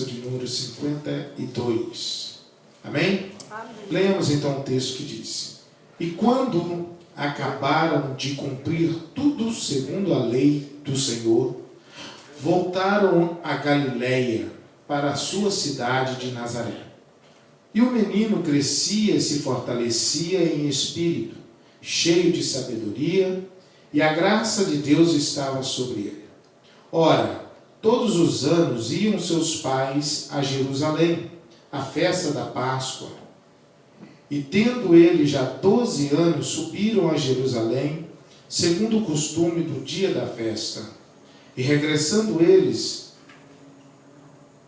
de número 52. Amém? Amém. Leamos então o texto que diz: E quando acabaram de cumprir tudo segundo a lei do Senhor, voltaram a Galiléia, para a sua cidade de Nazaré. E o menino crescia e se fortalecia em espírito, cheio de sabedoria, e a graça de Deus estava sobre ele. Ora, todos os anos iam seus pais a Jerusalém, à festa da Páscoa. E tendo ele já 12 anos, subiram a Jerusalém, segundo o costume do dia da festa. E regressando eles,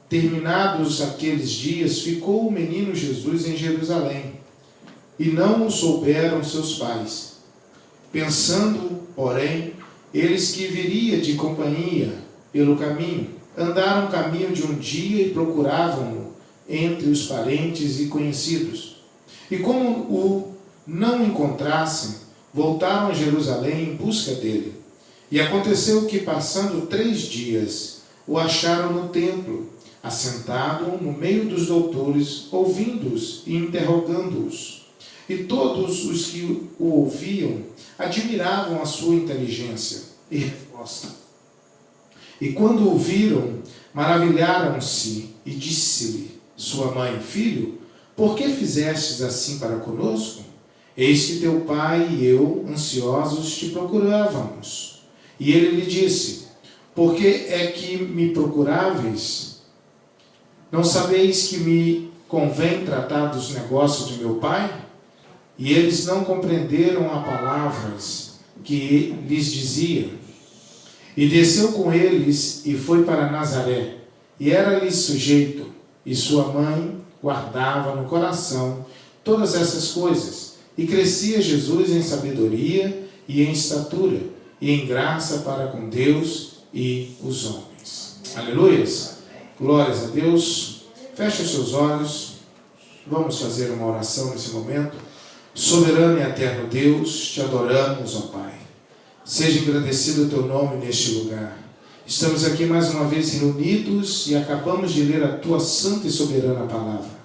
terminados aqueles dias, ficou o menino Jesus em Jerusalém, e não o souberam seus pais. Pensando, porém, eles que viria de companhia pelo caminho, andaram o caminho de um dia e procuravam-no entre os parentes e conhecidos. E como o não encontrassem, voltaram a Jerusalém em busca dele. E aconteceu que, passando 3 dias, o acharam no templo, assentado no meio dos doutores, ouvindo-os e interrogando-os. E todos os que o ouviam admiravam a sua inteligência e resposta. E quando o viram, maravilharam-se e disse-lhe sua mãe: Filho, por que fizestes assim para conosco? Eis que teu pai e eu, ansiosos, te procurávamos. E ele lhe disse: Por que é que me procuráveis? Não sabeis que me convém tratar dos negócios de meu pai? E eles não compreenderam as palavras que lhes dizia. E desceu com eles e foi para Nazaré, e era-lhe sujeito, e sua mãe guardava no coração todas essas coisas. E crescia Jesus em sabedoria e em estatura, e em graça para com Deus e os homens. Aleluias! Glórias a Deus. Feche os seus olhos. Vamos fazer uma oração nesse momento. Soberano e eterno Deus, te adoramos, ó Pai. Seja engrandecido o teu nome neste lugar. Estamos aqui mais uma vez reunidos e acabamos de ler a tua santa e soberana palavra.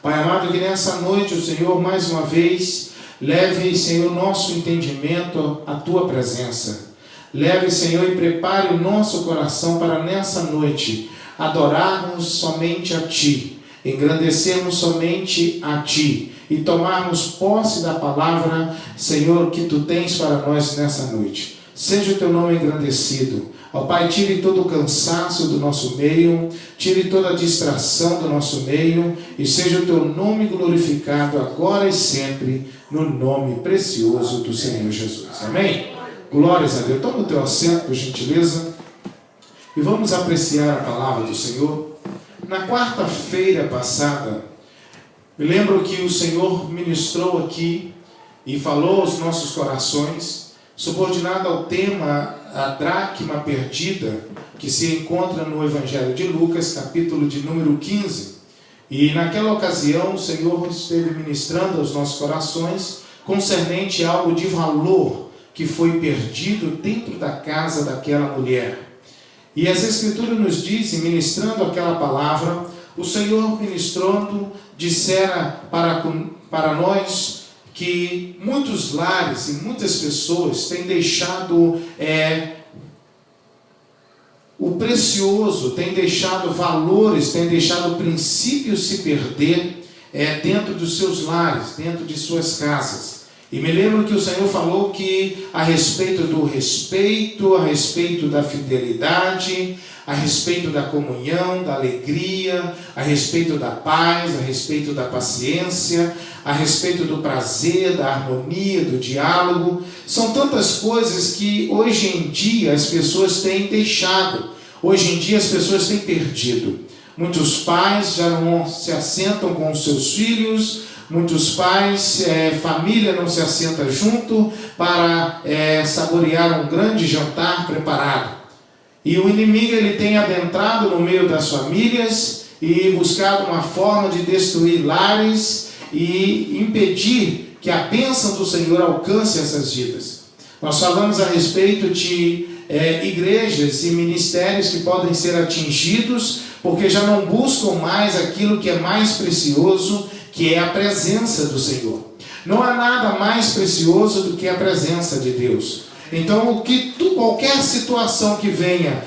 Pai amado, que nessa noite o Senhor mais uma vez leve, Senhor, nosso entendimento à tua presença. Leve, Senhor, e prepare o nosso coração para nessa noite adorarmos somente a Ti, engrandecermos somente a Ti e tomarmos posse da palavra, Senhor, que Tu tens para nós nessa noite. Seja o Teu nome engrandecido. Ó Pai, tire todo o cansaço do nosso meio, tire toda a distração do nosso meio e seja o Teu nome glorificado agora e sempre, no nome precioso do Senhor Jesus. Amém? Glórias a Deus. Toma o teu assento, por gentileza, e vamos apreciar a palavra do Senhor. Na quarta-feira passada, me lembro que o Senhor ministrou aqui e falou aos nossos corações, subordinado ao tema a dracma perdida, que se encontra no Evangelho de Lucas, capítulo de número 15. E naquela ocasião o Senhor esteve ministrando aos nossos corações concernente a algo de valor que foi perdido dentro da casa daquela mulher. E as Escrituras nos dizem, ministrando aquela palavra, o Senhor ministrando dissera para nós que muitos lares e muitas pessoas têm deixado o precioso, têm deixado valores, têm deixado princípios se perder dentro dos seus lares, dentro de suas casas. E me lembro que o Senhor falou que a respeito do respeito, a respeito da fidelidade, a respeito da comunhão, da alegria, a respeito da paz, a respeito da paciência, a respeito do prazer, da harmonia, do diálogo. São tantas coisas que hoje em dia as pessoas têm deixado, hoje em dia as pessoas têm perdido. Muitos pais já não se assentam com os seus filhos, muitos pais, família não se assenta junto para saborear um grande jantar preparado. E o inimigo ele tem adentrado no meio das famílias e buscado uma forma de destruir lares e impedir que a bênção do Senhor alcance essas vidas. Nós falamos a respeito de igrejas e ministérios que podem ser atingidos porque já não buscam mais aquilo que é mais precioso, que é a presença do Senhor. Não há nada mais precioso do que a presença de Deus. Então, qualquer situação que venha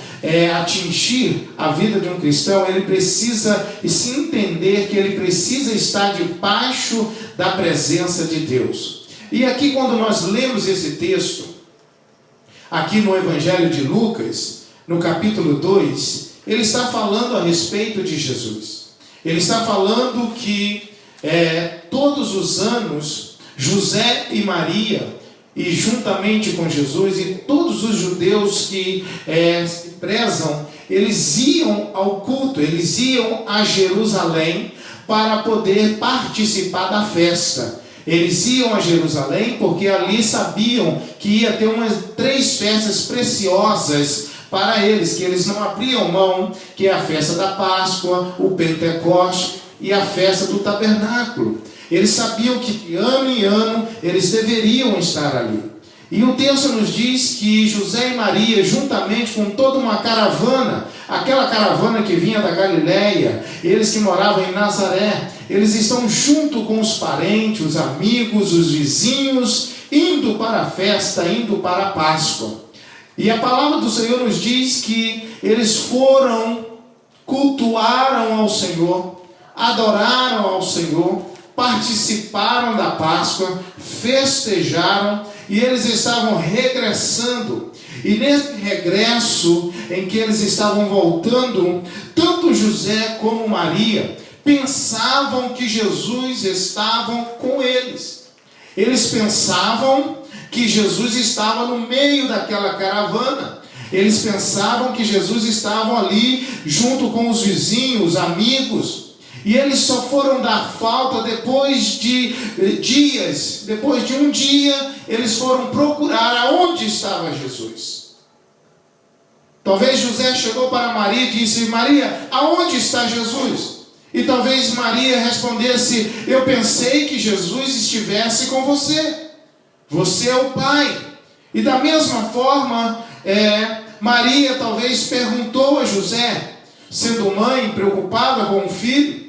atingir a vida de um cristão, ele precisa se entender que ele precisa estar debaixo da presença de Deus. E aqui, quando nós lemos esse texto, aqui no Evangelho de Lucas, no capítulo 2, ele está falando a respeito de Jesus. Ele está falando que todos os anos, José e Maria, e juntamente com Jesus, e todos os judeus que se prezam, eles iam ao culto, eles iam a Jerusalém para poder participar da festa. Eles iam a Jerusalém porque ali sabiam que ia ter 3 festas preciosas para eles, que eles não abriam mão, que é a festa da Páscoa, o Pentecoste e a festa do Tabernáculo. Eles sabiam que de ano em ano eles deveriam estar ali. E o texto nos diz que José e Maria, juntamente com toda uma caravana, aquela caravana que vinha da Galileia, eles que moravam em Nazaré, eles estão junto com os parentes, os amigos, os vizinhos, indo para a festa, indo para a Páscoa. E a palavra do Senhor nos diz que eles cultuaram ao Senhor, adoraram ao Senhor, participaram da Páscoa, festejaram, e eles estavam regressando. E nesse regresso em que eles estavam voltando, tanto José como Maria pensavam que Jesus estava com eles. Eles pensavam que Jesus estava no meio daquela caravana. Eles pensavam que Jesus estava ali junto com os vizinhos, amigos. E eles só foram dar falta depois de dias. Depois de um dia, eles foram procurar aonde estava Jesus. Talvez José chegou para Maria e disse: Maria, aonde está Jesus? E talvez Maria respondesse: eu pensei que Jesus estivesse com você. Você é o Pai. E da mesma forma, Maria talvez perguntou a José, sendo mãe, preocupada com o filho.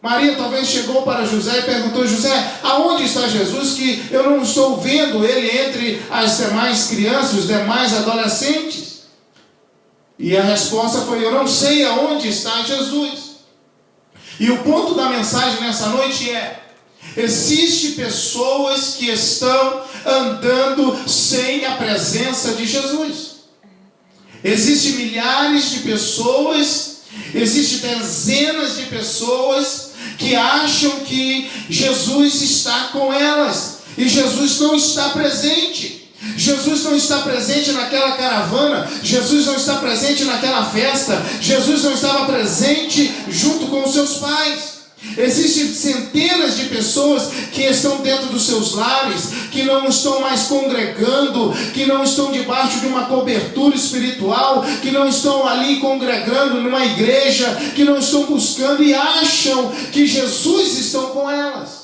Maria talvez chegou para José e perguntou: José, aonde está Jesus, que eu não estou vendo ele entre as demais crianças, os demais adolescentes? E a resposta foi: eu não sei aonde está Jesus. E o ponto da mensagem nessa noite existem pessoas que estão andando sem a presença de Jesus. Existem milhares de pessoas, existem dezenas de pessoas que acham que Jesus está com elas, e Jesus não está presente. Jesus não está presente naquela caravana, Jesus não está presente naquela festa, Jesus não estava presente junto com os seus pais. Existem centenas de pessoas que estão dentro dos seus lares, que não estão mais congregando, que não estão debaixo de uma cobertura espiritual, que não estão ali congregando numa igreja, que não estão buscando e acham que Jesus está com elas.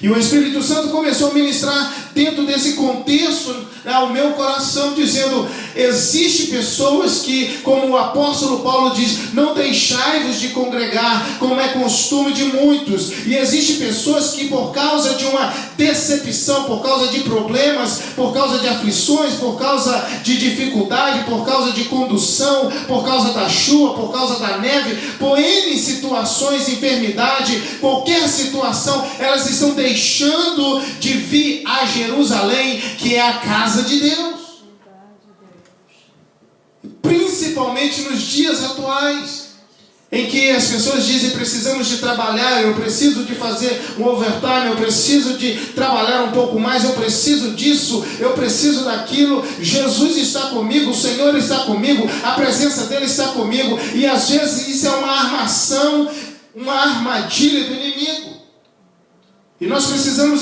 E o Espírito Santo começou a ministrar dentro desse contexto ao meu coração, dizendo: existem pessoas que, como o apóstolo Paulo diz, não deixai-vos de congregar, como é costume de muitos. E existem pessoas que, por causa de uma decepção, por causa de problemas, por causa de aflições, por causa de dificuldade, por causa de condução, por causa da chuva, por causa da neve, por N situações, enfermidade, qualquer situação, elas estão deixando de vir a Jerusalém, que é a casa de Deus. Principalmente nos dias atuais, em que as pessoas dizem: precisamos de trabalhar, eu preciso de fazer um overtime, eu preciso de trabalhar um pouco mais, eu preciso disso, eu preciso daquilo. Jesus está comigo, o Senhor está comigo, a presença dele está comigo, e às vezes isso é uma armação, uma armadilha do inimigo. E nós precisamos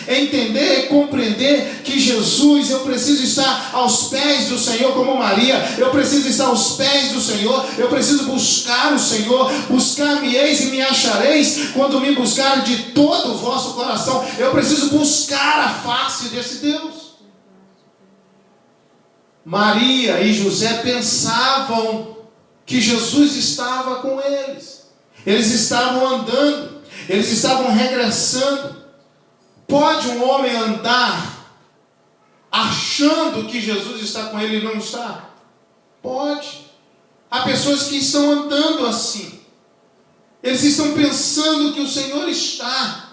entender e compreender que Jesus, eu preciso estar aos pés do Senhor como Maria, eu preciso estar aos pés do Senhor, eu preciso buscar o Senhor. Buscar-me-eis e me achareis, quando me buscar de todo o vosso coração. Eu preciso buscar a face desse Deus. Maria e José pensavam que Jesus estava com eles. Eles estavam andando, eles estavam regressando. Pode um homem andar achando que Jesus está com ele e não está? Pode. Há pessoas que estão andando assim. Eles estão pensando que o Senhor está.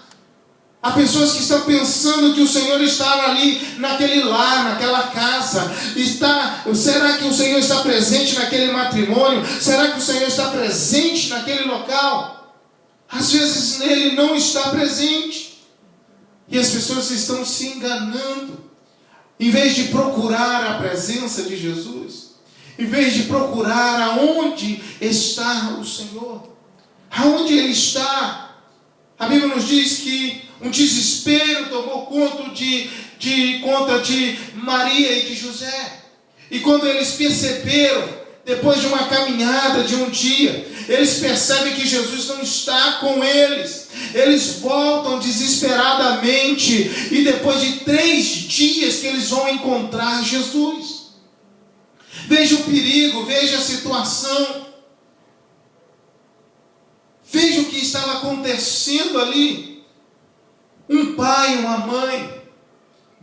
Há pessoas que estão pensando que o Senhor está ali, naquele lar, naquela casa. Será que o Senhor está presente naquele matrimônio? Será que o Senhor está presente naquele local? Às vezes Ele não está presente. E as pessoas estão se enganando. Em vez de procurar a presença de Jesus, em vez de procurar aonde está o Senhor, aonde Ele está. A Bíblia nos diz que um desespero tomou conta de Maria e de José. E quando eles perceberam, depois de uma caminhada de um dia, eles percebem que Jesus não está com eles. Eles voltam desesperadamente, e depois de 3 dias que eles vão encontrar Jesus. Veja o perigo, veja a situação. Veja o que estava acontecendo ali. Um pai, uma mãe,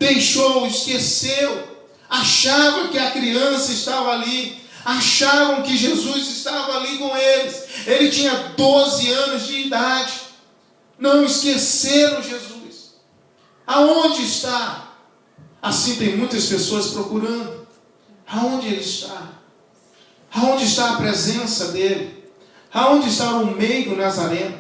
esqueceu, achava que a criança estava ali, achavam que Jesus estava ali com eles. Ele tinha 12 anos de idade. Não esqueceram Jesus. Aonde está? Assim tem muitas pessoas procurando. Aonde Ele está? Aonde está a presença dEle? Aonde está o meigo Nazareno?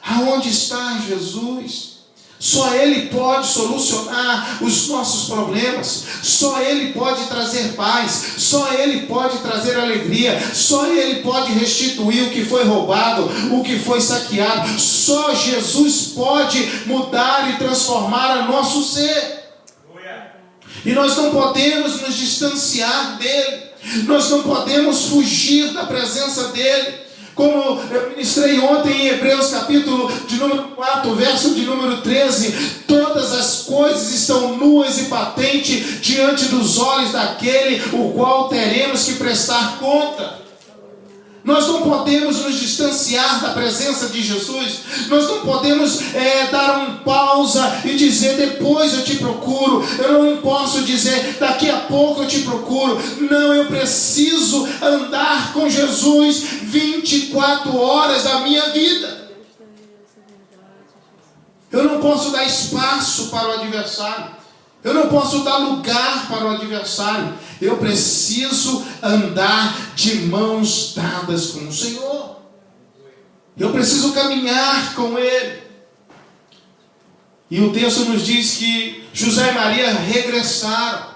Aonde está Jesus? Só Ele pode solucionar os nossos problemas. Só Ele pode trazer paz. Só Ele pode trazer alegria. Só Ele pode restituir o que foi roubado, o que foi saqueado. Só Jesus pode mudar e transformar o nosso ser. E nós não podemos nos distanciar dEle. Nós não podemos fugir da presença dEle. Como eu ministrei ontem em Hebreus capítulo de número 4, verso de número 13, todas as coisas estão nuas e patentes diante dos olhos daquele o qual teremos que prestar conta. Nós não podemos nos distanciar da presença de Jesus. Nós não podemos dar um pausa e dizer depois eu te procuro. Eu não posso dizer daqui a pouco eu te procuro. Não, eu preciso andar com Jesus 24 horas da minha vida. Eu não posso dar espaço para o adversário. Eu não posso dar lugar para o adversário. Eu preciso andar de mãos dadas com o Senhor. Eu preciso caminhar com Ele. E o texto nos diz que José e Maria regressaram,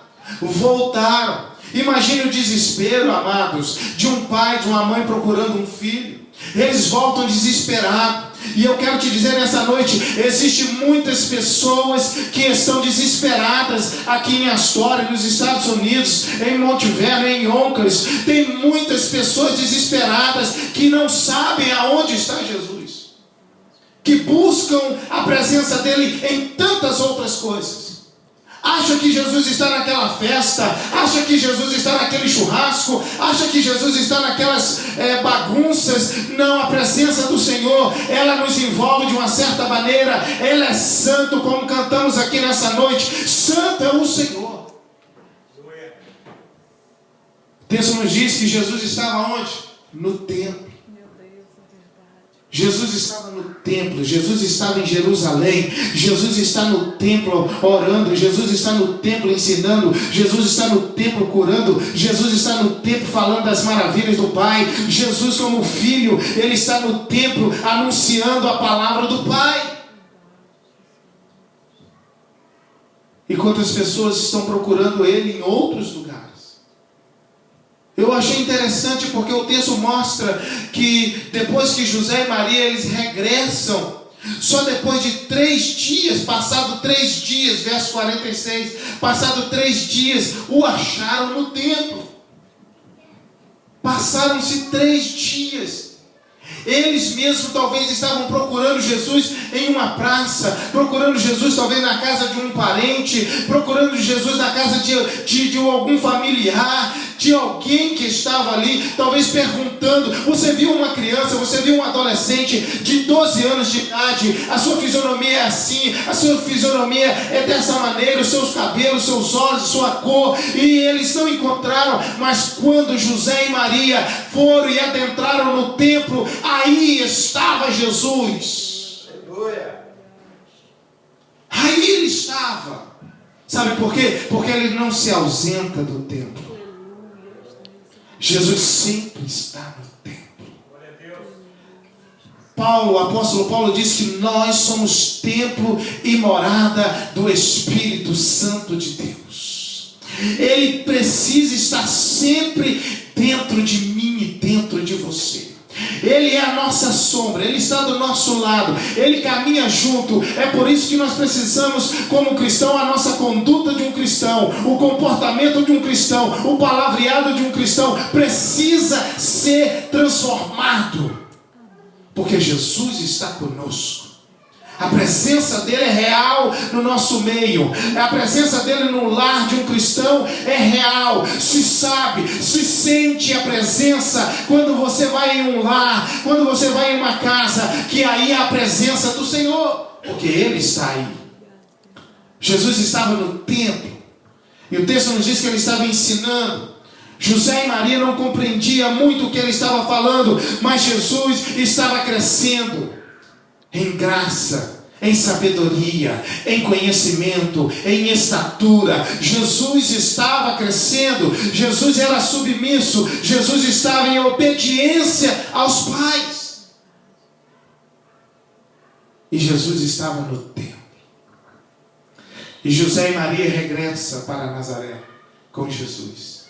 voltaram. Imagine o desespero, amados, de um pai, de uma mãe procurando um filho. Eles voltam desesperados. E eu quero te dizer nessa noite, existem muitas pessoas que estão desesperadas aqui em Astoria, nos Estados Unidos, em Monte Verno, em Yonkers. Tem muitas pessoas desesperadas que não sabem aonde está Jesus, que buscam a presença dEle em tantas outras coisas. Acha que Jesus está naquela festa, acha que Jesus está naquele churrasco, acha que Jesus está naquelas bagunças. Não, a presença do Senhor, ela nos envolve de uma certa maneira. Ele é santo, como cantamos aqui nessa noite. Santo é o Senhor. O texto nos diz que Jesus estava onde? No templo. Jesus estava no templo, Jesus estava em Jerusalém, Jesus está no templo orando, Jesus está no templo ensinando, Jesus está no templo curando, Jesus está no templo falando das maravilhas do Pai. Jesus, como filho, Ele está no templo anunciando a palavra do Pai. E quantas pessoas estão procurando Ele em outros lugares? Eu achei interessante porque o texto mostra que depois que José e Maria eles regressam, só depois de 3 dias, passado 3 dias, verso 46, passado 3 dias, o acharam no templo. Passaram-se 3 dias. Eles mesmos talvez estavam procurando Jesus em uma praça, procurando Jesus talvez na casa de um parente, procurando Jesus na casa de algum familiar, de alguém que estava ali, talvez perguntando. Você viu uma criança, você viu um adolescente de 12 anos de idade, a sua fisionomia é assim, a sua fisionomia é dessa maneira, os seus cabelos, seus olhos, sua cor, e eles não encontraram. Mas quando José e Maria foram e adentraram no templo, aí estava Jesus. Aleluia. Aí ele estava. Sabe por quê? Porque ele não se ausenta do templo. Jesus sempre está no templo. O apóstolo Paulo diz que nós somos templo e morada do Espírito Santo de Deus. Ele precisa estar sempre dentro de mim e dentro de você. Ele é a nossa sombra, Ele está do nosso lado, Ele caminha junto. É por isso que nós precisamos, como cristão, a nossa conduta de um cristão, o comportamento de um cristão, o palavreado de um cristão precisa ser transformado, porque Jesus está conosco. A presença dele é real no nosso meio. A presença dele no lar de um cristão é real. Se sabe, se sente a presença quando você vai em um lar, quando você vai em uma casa, que aí é a presença do Senhor, porque Ele está aí. Jesus estava no templo, e o texto nos diz que Ele estava ensinando. José e Maria não compreendiam muito o que Ele estava falando, mas Jesus estava crescendo em graça, em sabedoria, em conhecimento, em estatura. Jesus estava crescendo, Jesus era submisso, Jesus estava em obediência aos pais. E Jesus estava no templo. E José e Maria regressam para Nazaré com Jesus.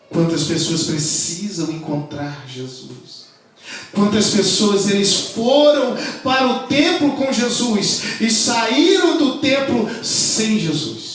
Quantas pessoas precisam encontrar Jesus? Quantas pessoas eles foram para o templo com Jesus e saíram do templo sem Jesus?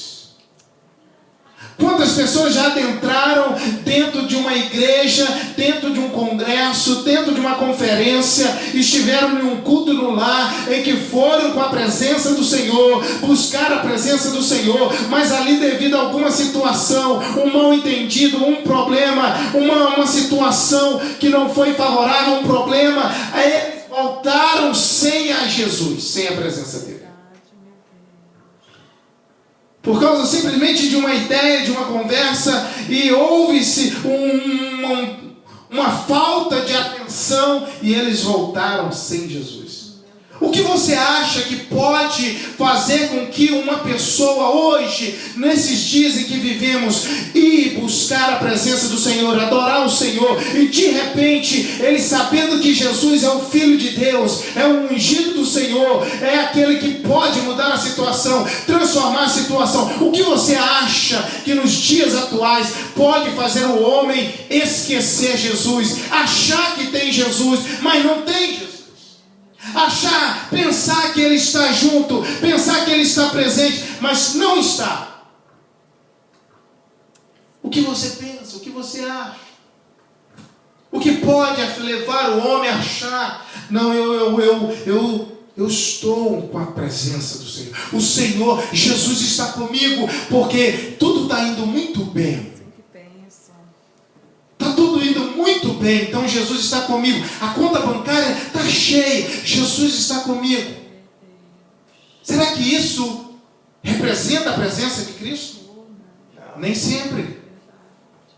Quantas pessoas já adentraram dentro de uma igreja, dentro de um congresso, dentro de uma conferência, estiveram em um culto no lar, em que foram com a presença do Senhor, buscar a presença do Senhor, mas ali devido a alguma situação, um mal entendido, um problema, uma situação que não foi favorável, um problema, aí eles voltaram sem a Jesus, sem a presença dele. Por causa simplesmente de uma ideia, de uma conversa, e houve-se uma falta de atenção, e eles voltaram sem Jesus. O que você acha que pode fazer com que uma pessoa hoje, nesses dias em que vivemos, ir buscar a presença do Senhor, adorar o Senhor, e de repente, ele sabendo que Jesus é o Filho de Deus, é o ungido do Senhor, é aquele que pode mudar a situação, transformar a situação. O que você acha que nos dias atuais pode fazer o homem esquecer Jesus, achar que tem Jesus, mas não tem Jesus? Achar, pensar que Ele está junto, pensar que Ele está presente, mas não está. O que você pensa? O que você acha? O que pode levar o homem a achar? Não, eu estou com a presença do Senhor. O Senhor, Jesus está comigo, porque tudo está indo muito bem. Está tudo indo muito bem, então Jesus está comigo. A conta bancária está cheia, Jesus está comigo. Será que isso representa a presença de Cristo? Nem sempre.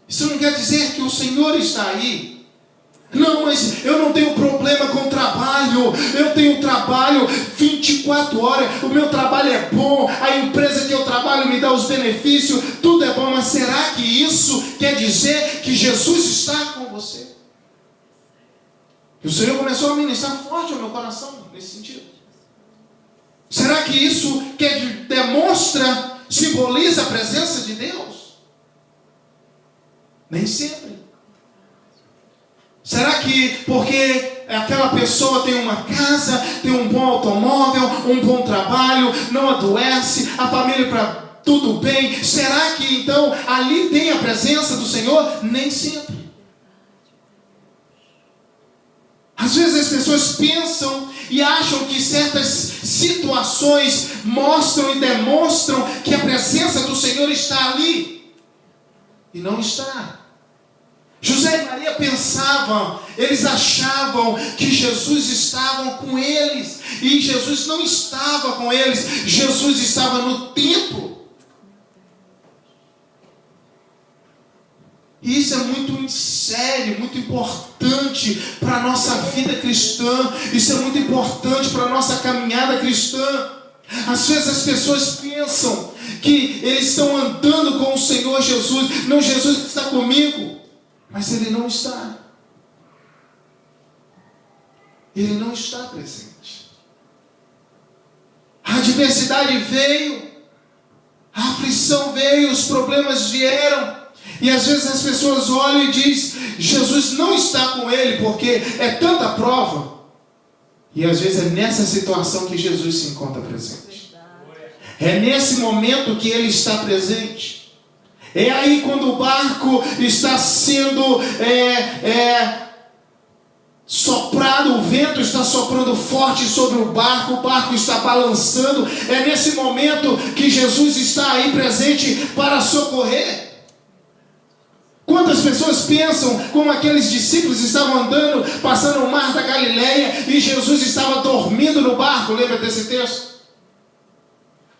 Isso não quer dizer que o Senhor está aí. Não, mas eu não tenho problema com o trabalho. Eu tenho trabalho 24 horas. O meu trabalho é bom. A empresa que eu trabalho me dá os benefícios. Tudo é bom. Mas será que isso quer dizer que Jesus está com você? E o Senhor começou a ministrar forte ao meu coração nesse sentido. Será que isso demonstra, simboliza a presença de Deus? Nem sempre. Será que porque aquela pessoa tem uma casa, tem um bom automóvel, um bom trabalho, não adoece, a família para tudo bem, será que então ali tem a presença do Senhor? Nem sempre. Às vezes as pessoas pensam e acham que certas situações mostram e demonstram que a presença do Senhor está ali. E não está. José e Maria pensavam, eles achavam que Jesus estava com eles, e Jesus não estava com eles, Jesus estava no templo. E isso é muito sério, muito importante para a nossa vida cristã, isso é muito importante para a nossa caminhada cristã. Às vezes as pessoas pensam que eles estão andando com o Senhor Jesus, não, Jesus está comigo. Mas Ele não está. Ele não está presente. A adversidade veio, a aflição veio, os problemas vieram. E às vezes as pessoas olham e dizem, Jesus não está com ele, porque é tanta prova. E às vezes é nessa situação que Jesus se encontra presente. É nesse momento que Ele está presente. É aí quando o barco está sendo soprado, o vento está soprando forte sobre o barco está balançando. É nesse momento que Jesus está aí presente para socorrer. Quantas pessoas pensam como aqueles discípulos estavam andando, passando o mar da Galileia, e Jesus estava dormindo no barco? Lembra desse texto?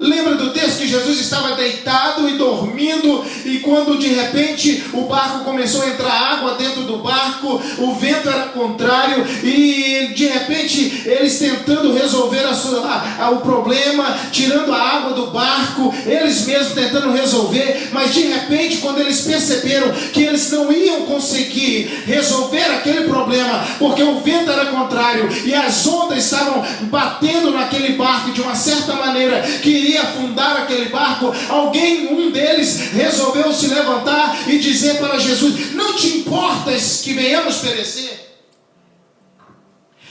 Lembra do texto que Jesus estava deitado e dormindo, e quando de repente o barco começou a entrar água dentro do barco, o vento era contrário, e de repente eles tentando resolver o problema, tirando a água do barco, eles mesmos tentando resolver, mas de repente quando eles perceberam que eles não iam conseguir resolver aquele problema, porque o vento era contrário e as ondas estavam batendo naquele barco de uma certa maneira que iria afundar aquele barco, um deles resolveu se levantar e dizer para Jesus, não te importas que venhamos perecer?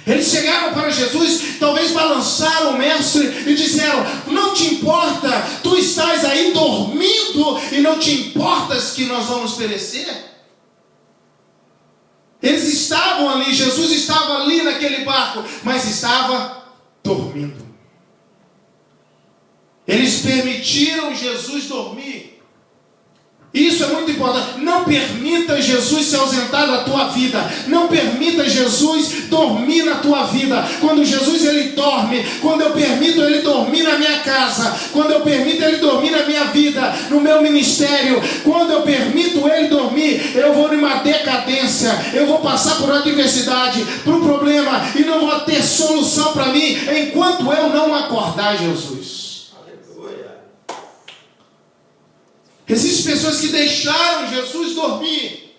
Eles chegaram para Jesus, talvez balançaram o mestre e disseram, não te importa, tu estás aí dormindo e não te importas que nós vamos perecer? Eles estavam ali, Jesus estava ali naquele barco, mas estava dormindo. Eles permitiram Jesus dormir. Isso é muito importante. Não permita Jesus se ausentar da tua vida. Não permita Jesus dormir na tua vida. Quando Jesus ele dorme, quando eu permito ele dormir na minha casa, quando eu permito ele dormir na minha vida, no meu ministério, quando eu permito ele dormir, eu vou numa decadência, eu vou passar por adversidade, por problema, e não vou ter solução para mim enquanto eu não acordar Jesus. Existem pessoas que deixaram Jesus dormir.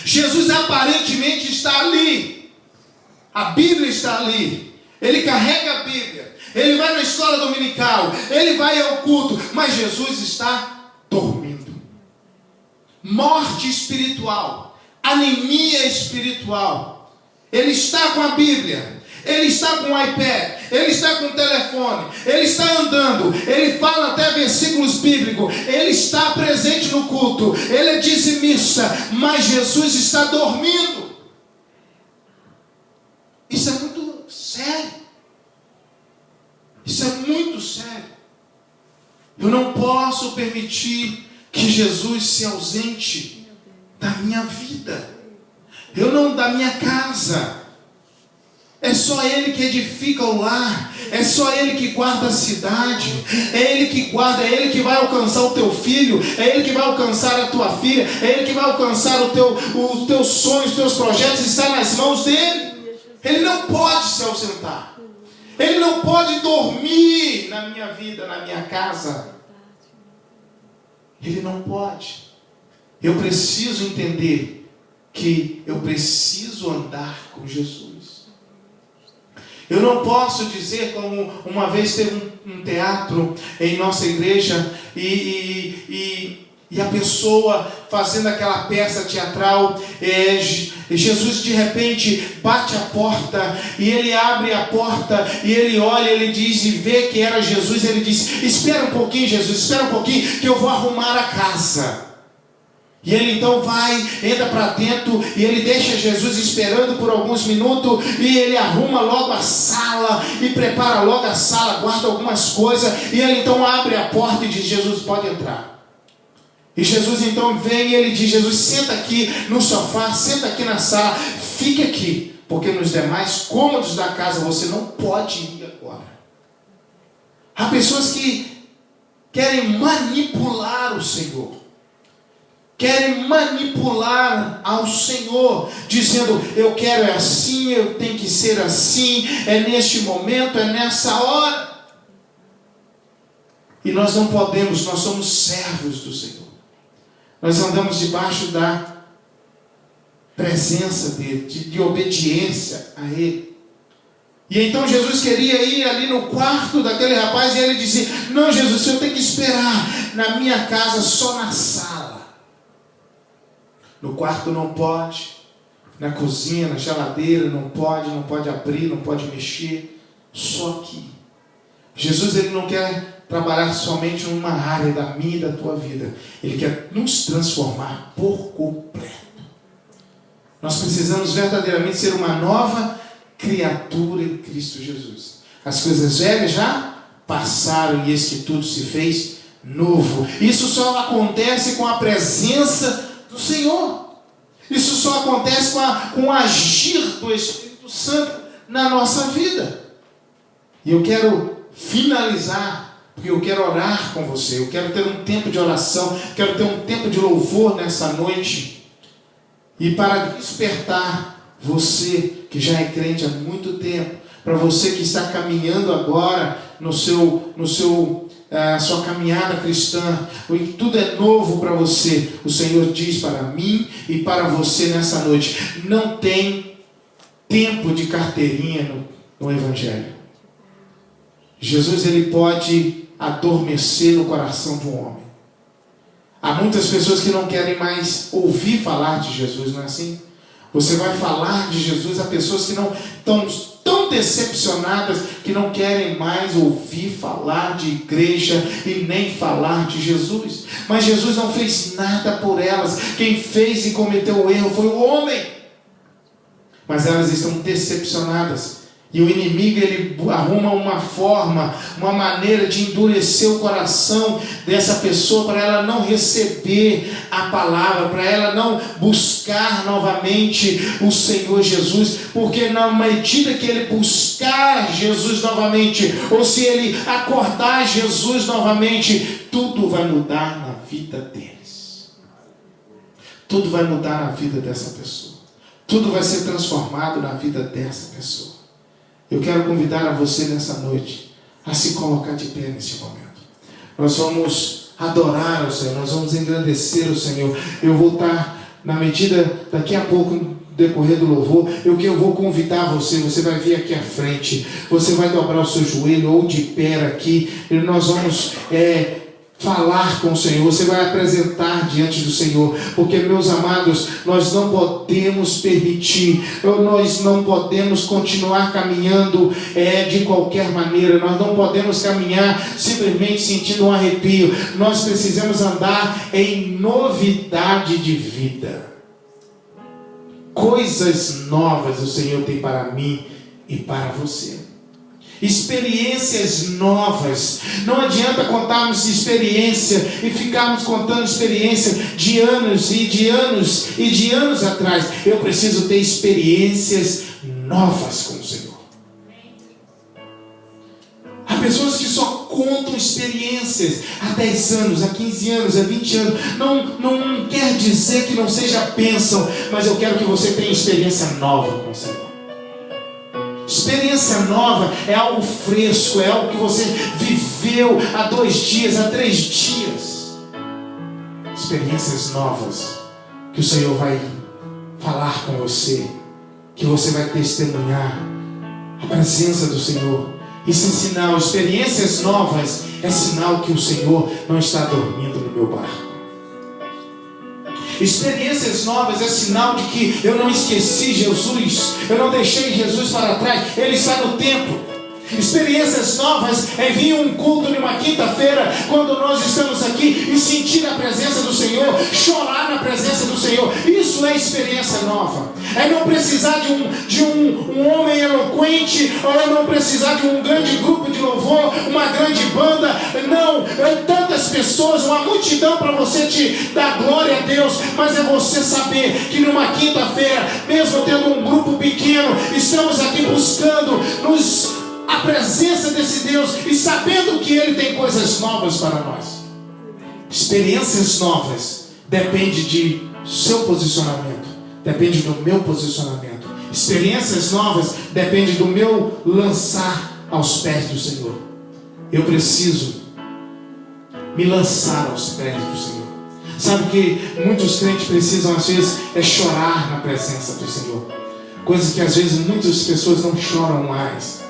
Jesus aparentemente está ali. A Bíblia está ali. Ele carrega a Bíblia. Ele vai na escola dominical. Ele vai ao culto. Mas Jesus está dormindo. Morte espiritual. Anemia espiritual. Ele está com a Bíblia. Ele está com o iPad, ele está com o telefone, ele está andando, ele fala até versículos bíblicos, ele está presente no culto, ele é dizimista, mas Jesus está dormindo. Isso é muito sério. Isso é muito sério. Eu não posso permitir que Jesus se ausente da minha vida, da minha casa. É só Ele que edifica o lar, é só Ele que guarda a cidade, é Ele que guarda, é Ele que vai alcançar o teu filho, é Ele que vai alcançar a tua filha, é Ele que vai alcançar os teus sonhos, os teus projetos, está nas mãos dEle. Ele não pode se ausentar, Ele não pode dormir na minha vida, na minha casa, Ele não pode. Eu preciso entender que eu preciso andar com Jesus. Eu não posso dizer como uma vez teve um teatro em nossa igreja e a pessoa fazendo aquela peça teatral, Jesus de repente bate a porta e ele abre a porta e ele olha, ele diz e vê que era Jesus, ele diz, espera um pouquinho Jesus, espera um pouquinho que eu vou arrumar a casa. E ele então entra para dentro e ele deixa Jesus esperando por alguns minutos e ele arruma logo a sala e prepara logo a sala, guarda algumas coisas e ele então abre a porta e diz, Jesus pode entrar. E Jesus então vem e ele diz: Jesus, senta aqui no sofá, senta aqui na sala, fique aqui, porque nos demais cômodos da casa você não pode ir agora. Há pessoas que querem manipular o Senhor, querem manipular ao Senhor, dizendo: eu quero é assim, eu tenho que ser assim, é neste momento, é nessa hora. E nós não podemos, nós somos servos do Senhor. Nós andamos debaixo da presença dele, de obediência a ele. E então Jesus queria ir ali no quarto daquele rapaz, e ele dizia: não, Jesus, o senhor tem que esperar na minha casa, só na sala. No quarto não pode, na cozinha, na geladeira não pode abrir, não pode mexer, só aqui. Jesus, ele não quer trabalhar somente numa área da minha e da tua vida. Ele quer nos transformar por completo. Nós precisamos verdadeiramente ser uma nova criatura em Cristo Jesus. As coisas velhas já passaram e eis que tudo se fez novo. Isso só acontece com a presença do Senhor. Isso só acontece com o agir do Espírito Santo na nossa vida. E eu quero finalizar, porque eu quero orar com você, eu quero ter um tempo de oração, quero ter um tempo de louvor nessa noite, e para despertar você que já é crente há muito tempo, para você que está caminhando agora sua caminhada cristã, tudo é novo para você. O Senhor diz para mim e para você nessa noite: não tem tempo de carteirinha no Evangelho. Jesus, ele pode adormecer no coração de um homem. Há muitas pessoas que não querem mais ouvir falar de Jesus, não é assim? Você vai falar de Jesus a pessoas que não estão tão decepcionadas que não querem mais ouvir falar de igreja e nem falar de Jesus. Mas Jesus não fez nada por elas. Quem fez e cometeu o erro foi o homem. Mas elas estão decepcionadas. E o inimigo, ele arruma uma forma, uma maneira de endurecer o coração dessa pessoa para ela não receber a palavra, para ela não buscar novamente o Senhor Jesus, porque na medida que ele buscar Jesus novamente, ou se ele acordar Jesus novamente, tudo vai mudar na vida deles. Tudo vai mudar na vida dessa pessoa. Tudo vai ser transformado na vida dessa pessoa. Eu quero convidar a você nessa noite a se colocar de pé neste momento. Nós vamos adorar o Senhor, nós vamos engrandecer o Senhor. Eu vou estar, na medida, daqui a pouco, no decorrer do louvor, eu vou convidar você vai vir aqui à frente, você vai dobrar o seu joelho ou de pé aqui, e nós vamos falar com o Senhor, você vai apresentar diante do Senhor, porque, meus amados, nós não podemos permitir, nós não podemos continuar caminhando de qualquer maneira, nós não podemos caminhar simplesmente sentindo um arrepio, nós precisamos andar em novidade de vida. Coisas novas o Senhor tem para mim e para você. Experiências novas. Não adianta contarmos experiência e ficarmos contando experiência de anos e de anos e de anos atrás. Eu preciso ter experiências novas com o Senhor. Há pessoas que só contam experiências há 10 anos, há 15 anos, há 20 anos. Não quer dizer que não seja bênção, mas eu quero que você tenha experiência nova com o Senhor. Experiência nova é algo fresco, é algo que você viveu há 2 dias, há 3 dias. Experiências novas que o Senhor vai falar com você, que você vai testemunhar a presença do Senhor. Isso é sinal, experiências novas é sinal que o Senhor não está dormindo no meu barco. Experiências novas é sinal de que eu não esqueci Jesus, eu não deixei Jesus para trás, Ele está no templo. Experiências novas é vir um culto numa quinta-feira, quando nós estamos aqui, e sentir a presença do Senhor, chorar na presença do Senhor. Isso é experiência nova. É não precisar de um homem eloquente eloquente, ou eu não precisar de um grande grupo de louvor, uma grande banda. Não, tantas pessoas, uma multidão para você te dar glória a Deus. Mas é você saber que numa quinta-feira, mesmo tendo um grupo pequeno, estamos aqui buscando a presença desse Deus e sabendo que Ele tem coisas novas para nós. Experiências novas depende de seu posicionamento, depende do meu posicionamento. Experiências novas depende do meu lançar aos pés do Senhor. Eu preciso me lançar aos pés do Senhor. Sabe que muitos crentes precisam às vezes chorar na presença do Senhor, coisas que às vezes muitas pessoas não choram mais.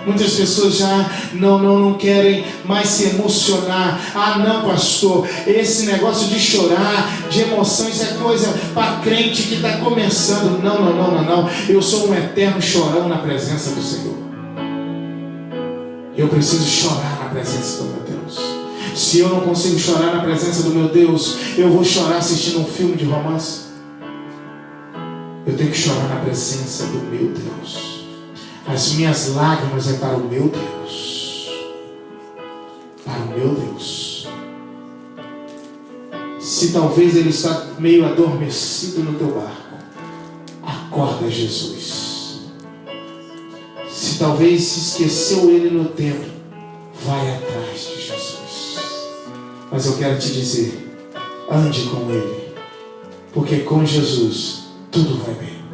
Muitas pessoas já não querem mais se emocionar. Ah, não, pastor, esse negócio de chorar, de emoção, isso é coisa para crente que está começando. Não. Eu sou um eterno chorão na presença do Senhor. Eu preciso chorar na presença do meu Deus. Se eu não consigo chorar na presença do meu Deus, eu vou chorar assistindo um filme de romance. Eu tenho que chorar na presença do meu Deus. As minhas lágrimas é para o meu Deus. Para o meu Deus. Se talvez ele está meio adormecido no teu barco, acorda, Jesus. Se talvez se esqueceu ele no templo, vai atrás de Jesus. Mas eu quero te dizer, ande com ele, porque com Jesus tudo vai bem.